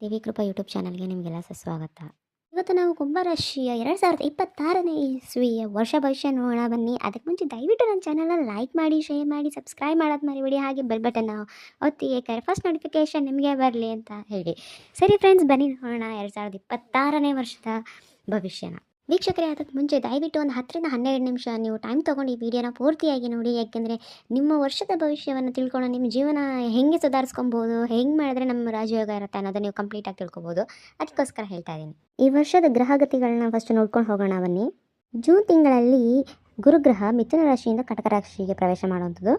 ದೇವಿ ಕೃಪಾ YouTube ಚಾನಲ್ಗೆ ನಿಮಗೆಲ್ಲ ಸ್ವಾಗತ. ಇವತ್ತು ನಾವು ಕುಂಭರಾಶಿಯ 2026ನೇ ಇಸ್ವಿಯ ವರ್ಷ ಭವಿಷ್ಯ ನೋಡೋಣ ಬನ್ನಿ. ಅದಕ್ಕೆ ಮುಂಚೆ ದಯವಿಟ್ಟು ನನ್ನ ಚಾನಲ್ನ ಲೈಕ್ ಮಾಡಿ, ಶೇರ್ ಮಾಡಿ, ಸಬ್ಸ್ಕ್ರೈಬ್ ಮಾಡೋದು ಮರಿಬೇಡಿ. ಹಾಗೆ ಬೆಲ್ ಬಟನ್ ಒತ್ತಿ, ಏಕೆಂದರೆ ಫಸ್ಟ್ ನೋಟಿಫಿಕೇಷನ್ ನಿಮಗೆ ಬರಲಿ ಅಂತ ಹೇಳಿ. ಸರಿ ಫ್ರೆಂಡ್ಸ್, ಬನ್ನಿ ನೋಡೋಣ 2026ನೇ ವರ್ಷದ ಭವಿಷ್ಯನ. ವೀಕ್ಷಕರೇ, ಅದಕ್ಕೆ ಮುಂಚೆ ದಯವಿಟ್ಟು ಒಂದು 10ರಿಂದ 12 ನಿಮಿಷ ನೀವು ಟೈಮ್ ತೊಗೊಂಡು ಈ ವಿಡಿಯೋನ ಪೂರ್ತಿಯಾಗಿ ನೋಡಿ. ಯಾಕೆಂದರೆ ನಿಮ್ಮ ವರ್ಷದ ಭವಿಷ್ಯವನ್ನು ತಿಳ್ಕೊಂಡು ನಿಮ್ಮ ಜೀವನ ಹೆಂಗೆ ಸುಧಾರಿಸ್ಕೊಬೋದು, ಹೆಂಗೆ ಮಾಡಿದ್ರೆ ನಮ್ಮ ರಾಜಯೋಗ ಇರುತ್ತೆ ಅನ್ನೋದನ್ನು ನೀವು ಕಂಪ್ಲೀಟಾಗಿ ತಿಳ್ಕೊಬೋದು. ಅದಕ್ಕೋಸ್ಕರ ಹೇಳ್ತಾ ಇದ್ದೀನಿ. ಈ ವರ್ಷದ ಗ್ರಹಗತಿಗಳನ್ನ ಫಸ್ಟ್ ನೋಡ್ಕೊಂಡು ಹೋಗೋಣ ಬನ್ನಿ. ಜೂನ್ ತಿಂಗಳಲ್ಲಿ ಗುರುಗ್ರಹ ಮಿಥುನ ರಾಶಿಯಿಂದ ಕಟಕ ರಾಶಿಗೆ ಪ್ರವೇಶ ಮಾಡುವಂಥದ್ದು.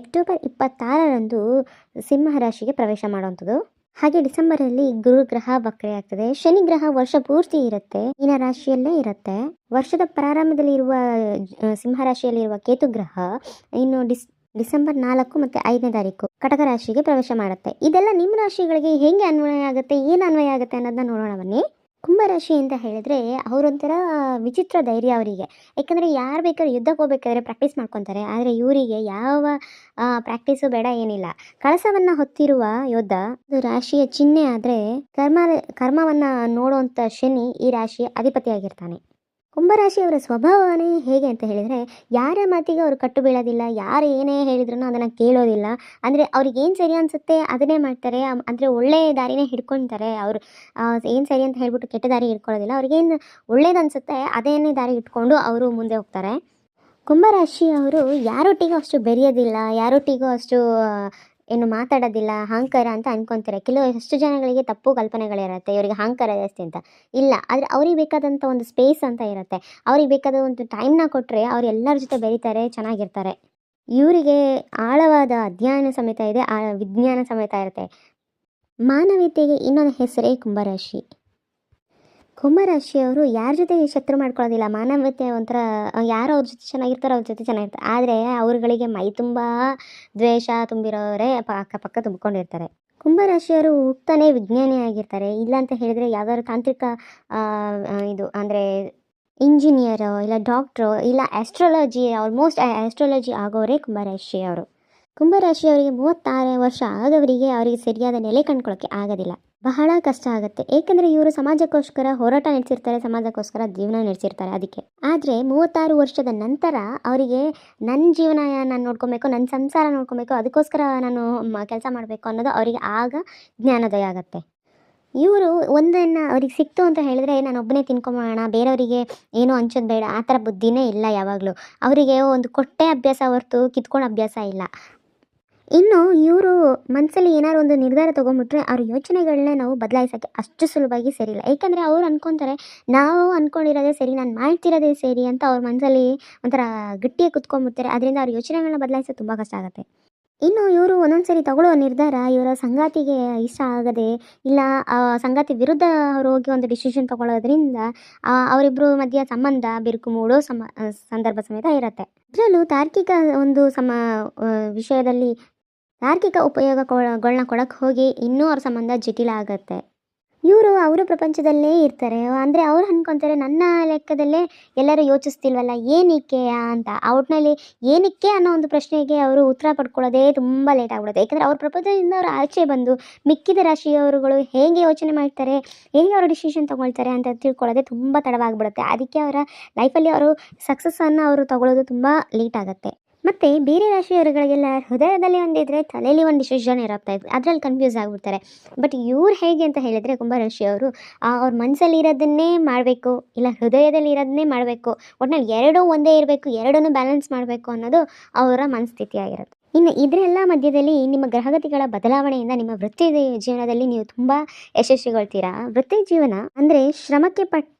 ಅಕ್ಟೋಬರ್ 26ರಂದು ಸಿಂಹ ರಾಶಿಗೆ ಪ್ರವೇಶ ಮಾಡುವಂಥದ್ದು. ಹಾಗೆ ಡಿಸೆಂಬರಲ್ಲಿ ಗುರುಗ್ರಹ ವಕ್ರೆ ಆಗ್ತದೆ. ಶನಿ ಗ್ರಹ ವರ್ಷ ಪೂರ್ತಿ ಇರುತ್ತೆ, ಮೀನ ರಾಶಿಯಲ್ಲೇ ಇರುತ್ತೆ. ವರ್ಷದ ಪ್ರಾರಂಭದಲ್ಲಿ ಇರುವ ಸಿಂಹ ರಾಶಿಯಲ್ಲಿರುವ ಕೇತು ಗ್ರಹ ಇನ್ನು ಡಿಸೆಂಬರ್ 4 ಮತ್ತು 5ನೇ ತಾರೀಕು ಕಟಕ ರಾಶಿಗೆ ಪ್ರವೇಶ ಮಾಡುತ್ತೆ. ಇದೆಲ್ಲ ನಿಮ್ಮ ರಾಶಿಗಳಿಗೆ ಹೆಂಗೆ ಅನ್ವಯ ಆಗುತ್ತೆ, ಏನು ಅನ್ವಯ ಆಗುತ್ತೆ ಅನ್ನೋದನ್ನ ನೋಡೋಣ ಬನ್ನಿ. ಕುಂಭರಾಶಿ ಅಂತ ಹೇಳಿದ್ರೆ ಅವರೊಂಥರ ವಿಚಿತ್ರ ಧೈರ್ಯ ಅವರಿಗೆ. ಯಾಕಂದರೆ ಯಾರು ಬೇಕಾದ್ರೂ ಯುದ್ಧಕ್ಕೆ ಹೋಗ್ಬೇಕಾದ್ರೆ ಪ್ರಾಕ್ಟೀಸ್ ಮಾಡ್ಕೊತಾರೆ. ಆದರೆ ಇವರಿಗೆ ಯಾವ ಪ್ರಾಕ್ಟೀಸು ಬೇಡ, ಏನಿಲ್ಲ. ಕಳಸವನ್ನು ಹೊತ್ತಿರುವ ಯೋಧ. ಇದು ರಾಶಿಯ ಚಿಹ್ನೆ ಆದರೆ ಕರ್ಮವನ್ನು ನೋಡುವಂಥ ಶನಿ ಈ ರಾಶಿಯ ಅಧಿಪತಿಯಾಗಿರ್ತಾನೆ. ಕುಂಭರಾಶಿಯವರ ಸ್ವಭಾವನೇ ಹೇಗೆ ಅಂತ ಹೇಳಿದರೆ, ಯಾರ ಮಾತಿಗೆ ಅವರು ಕಟ್ಟು ಬೀಳೋದಿಲ್ಲ. ಯಾರು ಏನೇ ಹೇಳಿದ್ರು ಅದನ್ನು ಕೇಳೋದಿಲ್ಲ. ಅಂದರೆ ಅವ್ರಿಗೇನು ಸರಿ ಅನಿಸುತ್ತೆ ಅದನ್ನೇ ಮಾಡ್ತಾರೆ. ಅಂದರೆ ಒಳ್ಳೆಯ ದಾರಿನೇ ಹಿಡ್ಕೊಳ್ತಾರೆ. ಅವರು ಏನು ಸರಿ ಅಂತ ಹೇಳ್ಬಿಟ್ಟು ಕೆಟ್ಟ ದಾರಿ ಹಿಡ್ಕೊಳ್ಳೋದಿಲ್ಲ. ಅವ್ರಿಗೇನು ಒಳ್ಳೇದು ಅನಿಸುತ್ತೆ ಅದೇನೇ ದಾರಿ ಇಟ್ಕೊಂಡು ಅವರು ಮುಂದೆ ಹೋಗ್ತಾರೆ. ಕುಂಭರಾಶಿಯವರು ಯಾರೊಟ್ಟಿಗೂ ಅಷ್ಟು ಬೆರೆಯೋದಿಲ್ಲ, ಯಾರೊಟ್ಟಿಗೂ ಅಷ್ಟು ಏನು ಮಾತಾಡೋದಿಲ್ಲ. ಅಹಂಕಾರ ಅಂತ ಅನ್ಕೊತಾರೆ. ಎಷ್ಟು ಜನಗಳಿಗೆ ತಪ್ಪು ಕಲ್ಪನೆಗಳಿರುತ್ತೆ, ಇವರಿಗೆ ಅಹಂಕಾರ ಜಾಸ್ತಿ ಅಂತ. ಇಲ್ಲ, ಆದರೆ ಅವ್ರಿಗೆ ಬೇಕಾದಂಥ ಒಂದು ಸ್ಪೇಸ್ ಅಂತ ಇರುತ್ತೆ. ಅವ್ರಿಗೆ ಬೇಕಾದ ಒಂದು ಟೈಮ್ನ ಕೊಟ್ಟರೆ ಅವ್ರು ಎಲ್ಲರ ಜೊತೆ ಬೆರೀತಾರೆ, ಚೆನ್ನಾಗಿರ್ತಾರೆ. ಇವರಿಗೆ ಆಳವಾದ ಅಧ್ಯಯನ ಸಮೇತ ಇದೆ, ವಿಜ್ಞಾನ ಸಮೇತ ಇರುತ್ತೆ. ಮಾನವೀಯತೆಗೆ ಇನ್ನೊಂದು ಹೆಸರೇ ಕುಂಭರಾಶಿ. ಕುಂಭರಾಶಿಯವರು ಯಾರ ಜೊತೆ ಶತ್ರು ಮಾಡ್ಕೊಳ್ಳೋದಿಲ್ಲ. ಮಾನವೀಯತೆ ಒಂಥರ, ಯಾರು ಅವ್ರ ಜೊತೆ ಚೆನ್ನಾಗಿರ್ತಾರೋ ಅವ್ರ ಜೊತೆ ಚೆನ್ನಾಗಿರ್ತಾರೆ. ಆದರೆ ಅವ್ರುಗಳಿಗೆ ಮೈ ತುಂಬ ದ್ವೇಷ ತುಂಬಿರೋರೇ ಅಕ್ಕಪಕ್ಕ ತುಂಬಿಕೊಂಡಿರ್ತಾರೆ. ಕುಂಭರಾಶಿಯವರು ಹುಟ್ಟನೇ ವಿಜ್ಞಾನಿ ಆಗಿರ್ತಾರೆ. ಇಲ್ಲ ಅಂತ ಹೇಳಿದರೆ ಯಾವ್ದಾದ್ರು ತಾಂತ್ರಿಕ ಇದು ಅಂದರೆ ಇಂಜಿನಿಯರು, ಇಲ್ಲ ಡಾಕ್ಟ್ರು, ಇಲ್ಲ ಆಲ್ಮೋಸ್ಟ್ ಆಸ್ಟ್ರಾಲಜಿ ಆಗೋರೇ ಕುಂಭರಾಶಿಯವರು. ಕುಂಭರಾಶಿಯವರಿಗೆ 36 ವರ್ಷ ಆಗವರಿಗೆ ಅವರಿಗೆ ಸರಿಯಾದ ನೆಲೆ ಕಂಡ್ಕೊಳ್ಳೋಕ್ಕೆ ಆಗೋದಿಲ್ಲ. ಬಹಳ ಕಷ್ಟ ಆಗುತ್ತೆ. ಏಕೆಂದರೆ ಇವರು ಸಮಾಜಕ್ಕೋಸ್ಕರ ಹೋರಾಟ ನಡೆಸಿರ್ತಾರೆ, ಸಮಾಜಕ್ಕೋಸ್ಕರ ಜೀವನ ನಡೆಸಿರ್ತಾರೆ. ಅದಕ್ಕೆ ಆದರೆ 36 ವರ್ಷದ ನಂತರ ಅವರಿಗೆ ನನ್ನ ಜೀವನ ನಾನು ನೋಡ್ಕೊಬೇಕು, ನನ್ನ ಸಂಸಾರ ನೋಡ್ಕೊಬೇಕು, ಅದಕ್ಕೋಸ್ಕರ ನಾನು ಕೆಲಸ ಮಾಡಬೇಕು ಅನ್ನೋದು ಅವರಿಗೆ ಆಗ ಜ್ಞಾನೋದಯ ಆಗುತ್ತೆ. ಇವರು ಒಂದನ್ನು ಅವ್ರಿಗೆ ಸಿಕ್ತು ಅಂತ ಹೇಳಿದ್ರೆ ನಾನು ಒಬ್ಬನೇ ತಿನ್ಕೊಂಬೋಣ, ಬೇರೆಯವರಿಗೆ ಏನೂ ಹಂಚೋದು ಬೇಡ, ಆ ಥರ ಬುದ್ಧಿನೇ ಇಲ್ಲ ಯಾವಾಗಲೂ. ಅವರಿಗೆ ಒಂದು ಕೊಟ್ಟೆ ಅಭ್ಯಾಸ ಹೊರತು ಕಿತ್ಕೊಂಡು ಅಭ್ಯಾಸ ಇಲ್ಲ. ಇನ್ನು ಇವರು ಮನಸ್ಸಲ್ಲಿ ಏನಾದ್ರು ಒಂದು ನಿರ್ಧಾರ ತೊಗೊಂಬಿಟ್ರೆ ಅವ್ರ ಯೋಚನೆಗಳನ್ನೇ ನಾವು ಬದಲಾಯಿಸೋಕ್ಕೆ ಅಷ್ಟು ಸುಲಭವಾಗಿ ಸರಿಯಿಲ್ಲ. ಏಕೆಂದರೆ ಅವ್ರು ಅಂದ್ಕೊತಾರೆ ನಾವು ಅಂದ್ಕೊಂಡಿರೋದೇ ಸರಿ, ನಾನು ಮಾಡ್ತಿರೋದೇ ಸರಿ ಅಂತ ಅವ್ರ ಮನಸ್ಸಲ್ಲಿ ಒಂಥರ ಗಟ್ಟಿಯಾಗಿ ಕುತ್ಕೊಂಡ್ಬಿಡ್ತಾರೆ. ಅದರಿಂದ ಅವ್ರ ಯೋಚನೆಗಳನ್ನ ಬದಲಾಯಿಸೋದು ತುಂಬ ಕಷ್ಟ ಆಗುತ್ತೆ. ಇನ್ನು ಇವರು ಒಂದೊಂದು ಸರಿ ತಗೊಳ್ಳೋ ನಿರ್ಧಾರ ಇವರ ಸಂಗಾತಿಗೆ ಇಷ್ಟ ಆಗದೆ, ಇಲ್ಲ ಸಂಗಾತಿ ವಿರುದ್ಧ ಅವರು ಹೋಗಿ ಒಂದು ಡಿಸಿಷನ್ ತೊಗೊಳ್ಳೋದ್ರಿಂದ ಅವರಿಬ್ಬರು ಮಧ್ಯೆ ಸಂಬಂಧ ಬಿರುಕು ಮೂಡೋ ಸಂದರ್ಭ ಸಮೇತ ಇರುತ್ತೆ. ಇದರಲ್ಲೂ ತಾರ್ಕಿಕ ಒಂದು ವಿಷಯದಲ್ಲಿ ತಾರ್ಕಿಕ ಉಪಯೋಗಗಳನ್ನ ಕೊಡಕ್ಕೆ ಹೋಗಿ ಇನ್ನೂ ಅವ್ರ ಸಂಬಂಧ ಜಟಿಲ ಆಗುತ್ತೆ. ಇವರು ಅವರ ಪ್ರಪಂಚದಲ್ಲೇ ಇರ್ತಾರೆ. ಅಂದರೆ ಅವ್ರು ಅಂದ್ಕೊತಾರೆ ನನ್ನ ಲೆಕ್ಕದಲ್ಲೇ ಎಲ್ಲರೂ ಯೋಚಿಸ್ತಿಲ್ವಲ್ಲ, ಏನಕ್ಕೆ ಅಂತ. ಒಟ್ಟಿನಲ್ಲಿ ಏನಕ್ಕೆ ಅನ್ನೋ ಒಂದು ಪ್ರಶ್ನೆಗೆ ಅವರು ಉತ್ತರ ಪಡ್ಕೊಳ್ಳೋದೇ ತುಂಬ ಲೇಟ್ ಆಗ್ಬಿಡುತ್ತೆ. ಯಾಕಂದರೆ ಅವ್ರ ಪ್ರಪಂಚದಿಂದ ಅವರು ಆಚೆ ಬಂದು ಮಿಕ್ಕಿದ ರಾಶಿಯವರುಗಳು ಹೇಗೆ ಯೋಚನೆ ಮಾಡ್ತಾರೆ, ಹೇಗೆ ಅವರು ಡಿಸಿಷನ್ ತೊಗೊಳ್ತಾರೆ ಅಂತ ತಿಳ್ಕೊಳ್ಳೋದೇ ತುಂಬ ತಡವಾಗಿಬಿಡುತ್ತೆ. ಅದಕ್ಕೆ ಅವರ ಲೈಫಲ್ಲಿ ಅವರು ಸಕ್ಸಸ್ಸನ್ನು ಅವರು ತಗೊಳ್ಳೋದು ತುಂಬ ಲೇಟ್ ಆಗುತ್ತೆ. ಮತ್ತು ಬೇರೆ ರಾಶಿಯವರುಗಳಿಗೆಲ್ಲ ಹೃದಯದಲ್ಲಿ ಒಂದಿದ್ರೆ ತಲೆಯಲ್ಲಿ ಒಂದು ಡಿಸಿಷನ್ ಇರುತ್ತೆ, ಅದರಲ್ಲಿ ಕನ್ಫ್ಯೂಸ್ ಆಗಿಬಿಡ್ತಾರೆ. ಬಟ್ ಇವ್ರು ಹೇಗೆ ಅಂತ ಹೇಳಿದರೆ ಕುಂಭರಾಶಿಯವರು ಅವ್ರ ಮನಸ್ಸಲ್ಲಿ ಇರೋದನ್ನೇ ಮಾಡಬೇಕು, ಇಲ್ಲ ಹೃದಯದಲ್ಲಿ ಇರೋದನ್ನೇ ಮಾಡಬೇಕು, ಒಟ್ಟಿನಲ್ಲಿ ಎರಡೂ ಒಂದೇ ಇರಬೇಕು, ಎರಡನ್ನೂ ಬ್ಯಾಲೆನ್ಸ್ ಮಾಡಬೇಕು ಅನ್ನೋದು ಅವರ ಮನಸ್ಥಿತಿಯಾಗಿರುತ್ತೆ. ಇನ್ನು ಇದರೆಲ್ಲ ಮಧ್ಯದಲ್ಲಿ ನಿಮ್ಮ ಗ್ರಹಗತಿಗಳ ಬದಲಾವಣೆಯಿಂದ ನಿಮ್ಮ ವೃತ್ತಿ ಜೀವನದಲ್ಲಿ ನೀವು ತುಂಬ ಯಶಸ್ವಿಗೊಳ್ತೀರಾ. ವೃತ್ತಿ ಜೀವನ ಅಂದರೆ ಶ್ರಮಕ್ಕೆ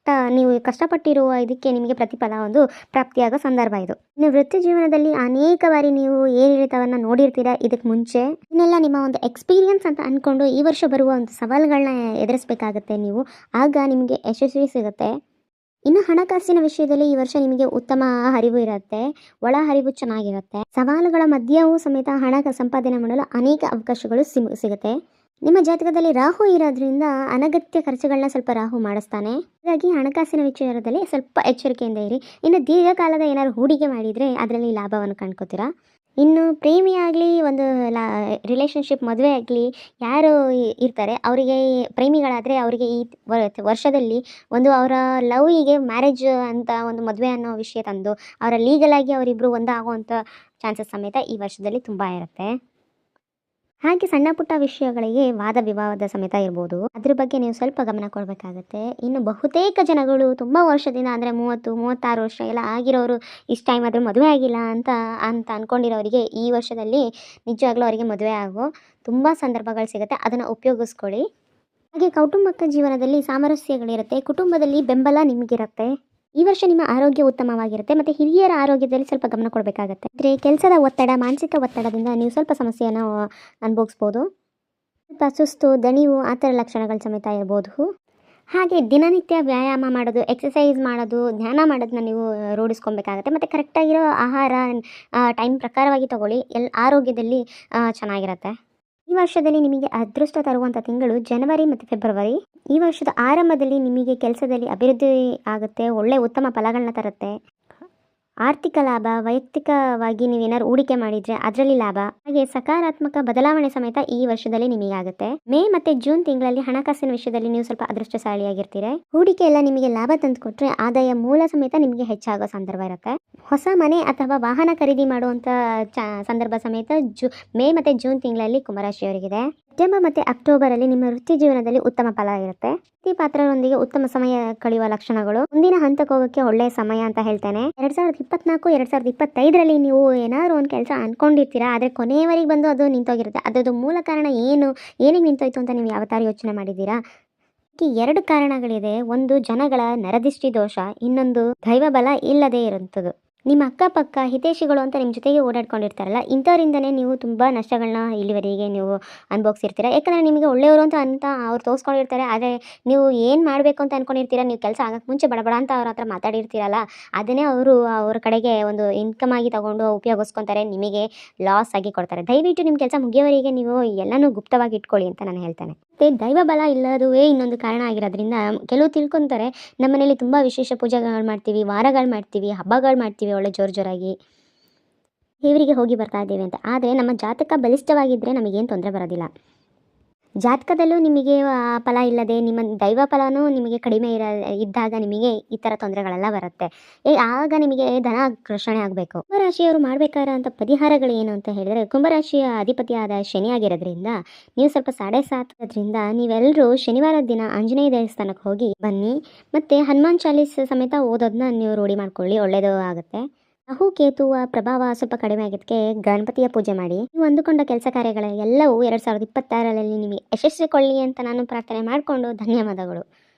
ನೀವು ಕಷ್ಟಪಟ್ಟಿರುವ ಇದಕ್ಕೆ ನಿಮಗೆ ಪ್ರತಿಫಲ ಒಂದು ಪ್ರಾಪ್ತಿಯಾಗೋ ಸಂದರ್ಭ ಇದು. ಇನ್ನು ವೃತ್ತಿ ಜೀವನದಲ್ಲಿ ಅನೇಕ ಬಾರಿ ನೀವು ಏರಿಳಿತವನ್ನು ನೋಡಿರ್ತೀರಾ ಇದಕ್ಕೆ ಮುಂಚೆ. ಇದನ್ನೆಲ್ಲ ನಿಮ್ಮ ಒಂದು ಎಕ್ಸ್ಪೀರಿಯನ್ಸ್ ಅಂತ ಅಂದ್ಕೊಂಡು ಈ ವರ್ಷ ಬರುವ ಒಂದು ಸವಾಲುಗಳನ್ನ ಎದುರಿಸಬೇಕಾಗುತ್ತೆ ನೀವು. ಆಗ ನಿಮಗೆ ಯಶಸ್ವಿ ಸಿಗುತ್ತೆ. ಇನ್ನು ಹಣಕಾಸಿನ ವಿಷಯದಲ್ಲಿ ಈ ವರ್ಷ ನಿಮಗೆ ಉತ್ತಮ ಹರಿವು ಇರುತ್ತೆ, ಒಳ ಹರಿವು ಚೆನ್ನಾಗಿರುತ್ತೆ. ಸವಾಲುಗಳ ಮಧ್ಯೆಯೂ ಸಮೇತ ಹಣ ಸಂಪಾದನೆ ಮಾಡಲು ಅನೇಕ ಅವಕಾಶಗಳು ಸಿಗುತ್ತೆ. ನಿಮ್ಮ ಜಾತಕದಲ್ಲಿ ರಾಹು ಇರೋದ್ರಿಂದ ಅನಗತ್ಯ ಖರ್ಚುಗಳನ್ನ ಸ್ವಲ್ಪ ರಾಹು ಮಾಡಿಸ್ತಾನೆ. ಹಾಗಾಗಿ ಹಣಕಾಸಿನ ವಿಚಾರದಲ್ಲಿ ಸ್ವಲ್ಪ ಎಚ್ಚರಿಕೆಯಿಂದ ಇರಿ. ಇನ್ನು ದೀರ್ಘಕಾಲದ ಏನಾದ್ರು ಹೂಡಿಕೆ ಮಾಡಿದರೆ ಅದರಲ್ಲಿ ಲಾಭವನ್ನು ಕಂಡ್ಕೋತೀರಾ. ಇನ್ನು ಪ್ರೇಮಿ ಆಗಲಿ ಒಂದು ಲಾ ರಿಲೇಷನ್ಶಿಪ್ ಮದುವೆ ಆಗಲಿ ಯಾರು ಇರ್ತಾರೆ ಅವರಿಗೆ ಪ್ರೇಮಿಗಳಾದರೆ ಅವರಿಗೆ ಈ ವರ್ಷದಲ್ಲಿ ಒಂದು ಅವರ ಲವ್ವಿಗೆ ಮ್ಯಾರೇಜ್ ಅಂತ ಒಂದು ಮದುವೆ ಅನ್ನೋ ವಿಷಯ ತಂದು ಅವರ ಲೀಗಲಾಗಿ ಅವರಿಬ್ಬರು ಒಂದಾಗುವಂಥ ಚಾನ್ಸಸ್ ಸಮೇತ ಈ ವರ್ಷದಲ್ಲಿ ತುಂಬ ಇರುತ್ತೆ. ಹಾಗೆ ಸಣ್ಣ ಪುಟ್ಟ ವಿಷಯಗಳಿಗೆ ವಾದ ವಿವಾದ ಸಮೇತ ಇರ್ಬೋದು. ಅದ್ರ ಬಗ್ಗೆ ನೀವು ಸ್ವಲ್ಪ ಗಮನ ಕೊಡಬೇಕಾಗತ್ತೆ. ಇನ್ನು ಬಹುತೇಕ ಜನಗಳು ತುಂಬ ವರ್ಷದಿಂದ ಅಂದರೆ 30-36 ವರ್ಷ ಎಲ್ಲ ಆಗಿರೋರು ಇಷ್ಟು ಟೈಮ್ ಆದರೂ ಮದುವೆ ಆಗಿಲ್ಲ ಅಂತ ಅಂದ್ಕೊಂಡಿರೋರಿಗೆ ಈ ವರ್ಷದಲ್ಲಿ ನಿಜವಾಗ್ಲೂ ಅವರಿಗೆ ಮದುವೆ ಆಗೋ ತುಂಬ ಸಂದರ್ಭಗಳು ಸಿಗುತ್ತೆ. ಅದನ್ನು ಉಪಯೋಗಿಸ್ಕೊಳ್ಳಿ. ಹಾಗೆ ಕೌಟುಂಬಿಕ ಜೀವನದಲ್ಲಿ ಸಾಮರಸ್ಯಗಳಿರುತ್ತೆ. ಕುಟುಂಬದಲ್ಲಿ ಬೆಂಬಲ ನಿಮಗಿರುತ್ತೆ. ಈ ವರ್ಷ ನಿಮ್ಮ ಆರೋಗ್ಯ ಉತ್ತಮವಾಗಿರುತ್ತೆ ಮತ್ತು ಹಿರಿಯರ ಆರೋಗ್ಯದಲ್ಲಿ ಸ್ವಲ್ಪ ಗಮನ ಕೊಡಬೇಕಾಗತ್ತೆ. ಅಂದರೆ ಕೆಲಸದ ಒತ್ತಡ, ಮಾನಸಿಕ ಒತ್ತಡದಿಂದ ನೀವು ಸ್ವಲ್ಪ ಸಮಸ್ಯೆಯನ್ನು ಅನುಭವಿಸ್ಬೋದು. ಸ್ವಲ್ಪ ಸುಸ್ತು, ದಣಿವು ಆ ಥರ ಲಕ್ಷಣಗಳು ಸಮೇತ ಇರ್ಬೋದು. ಹಾಗೆ ದಿನನಿತ್ಯ ವ್ಯಾಯಾಮ ಮಾಡೋದು, ಎಕ್ಸಸೈಸ್ ಮಾಡೋದು, ಧ್ಯಾನ ಮಾಡೋದನ್ನ ನೀವು ರೂಢಿಸ್ಕೊಬೇಕಾಗತ್ತೆ. ಮತ್ತು ಕರೆಕ್ಟಾಗಿರೋ ಆಹಾರ ಟೈಮ್ ಪ್ರಕಾರವಾಗಿ ತಗೊಳ್ಳಿ. ಆರೋಗ್ಯದಲ್ಲಿ ಚೆನ್ನಾಗಿರುತ್ತೆ. ಈ ವರ್ಷದಲ್ಲಿ ನಿಮಗೆ ಅದೃಷ್ಟ ತರುವಂಥ ತಿಂಗಳು ಜನವರಿ ಮತ್ತು ಫೆಬ್ರವರಿ. ಈ ವರ್ಷದ ಆರಂಭದಲ್ಲಿ ನಿಮಗೆ ಕೆಲಸದಲ್ಲಿ ಅಭಿವೃದ್ಧಿ ಆಗುತ್ತೆ, ಒಳ್ಳೆಯ ಉತ್ತಮ ಫಲಗಳನ್ನ ತರುತ್ತೆ. ಆರ್ಥಿಕ ಲಾಭ, ವೈಯಕ್ತಿಕವಾಗಿ ನೀವೇನಾದ್ರು ಹೂಡಿಕೆ ಮಾಡಿದರೆ ಅದರಲ್ಲಿ ಲಾಭ, ಹಾಗೆ ಸಕಾರಾತ್ಮಕ ಬದಲಾವಣೆ ಸಮೇತ ಈ ವರ್ಷದಲ್ಲಿ ನಿಮಗೆ ಆಗುತ್ತೆ. ಮೇ ಮತ್ತು ಜೂನ್ ತಿಂಗಳಲ್ಲಿ ಹಣಕಾಸಿನ ವಿಷಯದಲ್ಲಿ ನೀವು ಸ್ವಲ್ಪ ಅದೃಷ್ಟಶಾಲಿಯಾಗಿರ್ತೀರ. ಹೂಡಿಕೆ ಎಲ್ಲ ನಿಮಗೆ ಲಾಭ ತಂದು ಕೊಟ್ಟರೆ ಆದಾಯ ಮೂಲ ಸಮೇತ ನಿಮಗೆ ಹೆಚ್ಚಾಗೋ ಸಂದರ್ಭ ಇರುತ್ತೆ. ಹೊಸ ಮನೆ ಅಥವಾ ವಾಹನ ಖರೀದಿ ಮಾಡುವಂಥ ಸಂದರ್ಭ ಸಮೇತ ಮೇ ಮತ್ತು ಜೂನ್ ತಿಂಗಳಲ್ಲಿ ಕುಂಭರಾಶಿಯವರಿಗಿದೆ. ಸೆಪ್ಟೆಂಬರ್ ಮತ್ತು ಅಕ್ಟೋಬರಲ್ಲಿ ನಿಮ್ಮ ವೃತ್ತಿ ಜೀವನದಲ್ಲಿ ಉತ್ತಮ ಫಲ ಇರುತ್ತೆ. ವೃತ್ತಿ ಪಾತ್ರರೊಂದಿಗೆ ಉತ್ತಮ ಸಮಯ ಕಳೆಯುವ ಲಕ್ಷಣಗಳು. ಮುಂದಿನ ಹಂತಕ್ಕೆ ಹೋಗೋಕ್ಕೆ ಒಳ್ಳೆಯ ಸಮಯ ಅಂತ ಹೇಳ್ತೇನೆ. 2024-2025ರಲ್ಲಿ ನೀವು ಏನಾದ್ರು ಒಂದು ಕೆಲಸ ಅಂದ್ಕೊಂಡಿರ್ತೀರಾ, ಆದರೆ ಕೊನೆಯವರೆಗೆ ಬಂದು ಅದು ನಿಂತೋಗಿರುತ್ತೆ. ಅದರದ್ದು ಮೂಲ ಕಾರಣ ಏನಿಗೆ ನಿಂತೋಯ್ತು ಅಂತ ನೀವು ಯಾವ ಥರ ಯೋಚನೆ ಮಾಡಿದ್ದೀರಾ? ಎರಡು ಕಾರಣಗಳಿದೆ. ಒಂದು ಜನಗಳ ನರದಿಷ್ಟಿ ದೋಷ, ಇನ್ನೊಂದು ದೈವ ಬಲ ಇಲ್ಲದೇ ಇರುವಂಥದ್ದು. ನಿಮ್ಮ ಅಕ್ಕಪಕ್ಕ ಹಿತೈಷಿಗಳು ಅಂತ ನಿಮ್ಮ ಜೊತೆಗೆ ಓಡಾಡ್ಕೊಂಡಿರ್ತಾರಲ್ಲ, ಇಂಥವರಿಂದನೇ ನೀವು ತುಂಬ ನಷ್ಟಗಳನ್ನ ಇಲ್ಲಿವರೆಗೆ ನೀವು ಅನುಭವಿಸಿರ್ತೀರ. ಯಾಕಂದರೆ ನಿಮಗೆ ಒಳ್ಳೆಯವರು ಅಂತ ಅವ್ರು ತೋರಿಸ್ಕೊಂಡಿರ್ತಾರೆ. ಆದರೆ ನೀವು ಏನು ಮಾಡಬೇಕು ಅಂತ ಅಂದ್ಕೊಂಡಿರ್ತೀರ, ನೀವು ಕೆಲಸ ಆಗೋಕ್ಕೆ ಮುಂಚೆ ಬಡ ಅಂತ ಅವ್ರ ಹತ್ರ ಮಾತಾಡಿರ್ತೀರಲ್ಲ, ಅದನ್ನೇ ಅವರು ಅವ್ರ ಕಡೆಗೆ ಒಂದು ಇನ್ಕಮ್ ಆಗಿ ತೊಗೊಂಡು ಉಪಯೋಗಿಸ್ಕೊತಾರೆ, ನಿಮಗೆ ಲಾಸ್ ಆಗಿ ಕೊಡ್ತಾರೆ. ದಯವಿಟ್ಟು ನಿಮ್ಮ ಕೆಲಸ ಮುಗಿಯೋವರೆಗೆ ನೀವು ಎಲ್ಲನೂ ಗುಪ್ತವಾಗಿ ಇಟ್ಕೊಳ್ಳಿ ಅಂತ ನಾನು ಹೇಳ್ತೇನೆ. ಮತ್ತು ದೈವ ಬಲ ಇಲ್ಲದುವೇ ಇನ್ನೊಂದು ಕಾರಣ ಆಗಿರೋದ್ರಿಂದ ಕೆಲವು ತಿಳ್ಕೊತಾರೆ, ನಮ್ಮ ಮನೇಲಿ ತುಂಬ ವಿಶೇಷ ಪೂಜೆಗಳು ಮಾಡ್ತೀವಿ, ವಾರಗಳು ಮಾಡ್ತೀವಿ, ಹಬ್ಬಗಳು ಮಾಡ್ತೀವಿ, ಒಳ್ಳೆ ಜೋರಾಗಿ ದೇವರಿಗೆ ಹೋಗಿ ಬರ್ತಾ ಇದ್ದೀವಿ ಅಂತ. ಆದರೆ ನಮ್ಮ ಜಾತಕ ಬಲಿಷ್ಠವಾಗಿದ್ದರೆ ನಮಗೇನು ತೊಂದರೆ ಬರೋದಿಲ್ಲ. ಜಾತಕದಲ್ಲೂ ನಿಮಗೆ ಫಲ ಇಲ್ಲದೆ ನಿಮ್ಮ ದೈವ ಫಲನೂ ನಿಮಗೆ ಕಡಿಮೆ ಇದ್ದಾಗ ನಿಮಗೆ ಈ ಥರ ತೊಂದರೆಗಳೆಲ್ಲ ಬರುತ್ತೆ. ಆಗ ನಿಮಗೆ ಧನ ಆಕರ್ಷಣೆ ಆಗಬೇಕು. ಕುಂಭರಾಶಿಯವರು ಮಾಡಬೇಕಾದಂಥ ಪರಿಹಾರಗಳು ಏನು ಅಂತ ಹೇಳಿದರೆ, ಕುಂಭರಾಶಿಯ ಅಧಿಪತಿಯಾದ ಶನಿ ಆಗಿರೋದ್ರಿಂದ ನೀವು ಸ್ವಲ್ಪ 7:30 ನೀವೆಲ್ಲರೂ ಶನಿವಾರದ ದಿನ ಆಂಜನೇಯ ದೇವಸ್ಥಾನಕ್ಕೆ ಹೋಗಿ ಬನ್ನಿ. ಮತ್ತು ಹನುಮಾನ್ ಚಾಲೀಸ್ ಸಮೇತ ಓದೋದನ್ನ ನೀವು ರೂಢಿ ಮಾಡ್ಕೊಳ್ಳಿ, ಒಳ್ಳೆಯದು ಆಗುತ್ತೆ. ರಾಹು ಕೇತುವ ಪ್ರಭಾವ ಸ್ವಲ್ಪ ಕಡಿಮೆ ಆಗಿದ್ದಕ್ಕೆ ಗಣಪತಿಯ ಪೂಜೆ ಮಾಡಿ. ನೀವು ಅಂದುಕೊಂಡ ಕೆಲಸ ಕಾರ್ಯಗಳ ಎಲ್ಲವೂ 2026ರಲ್ಲಿ ನಿಮಗೆ ಯಶಸ್ವಿಗೊಳ್ಳಿ ಅಂತ ನಾನು ಪ್ರಾರ್ಥನೆ ಮಾಡಿಕೊಂಡು ಧನ್ಯವಾದಗಳು.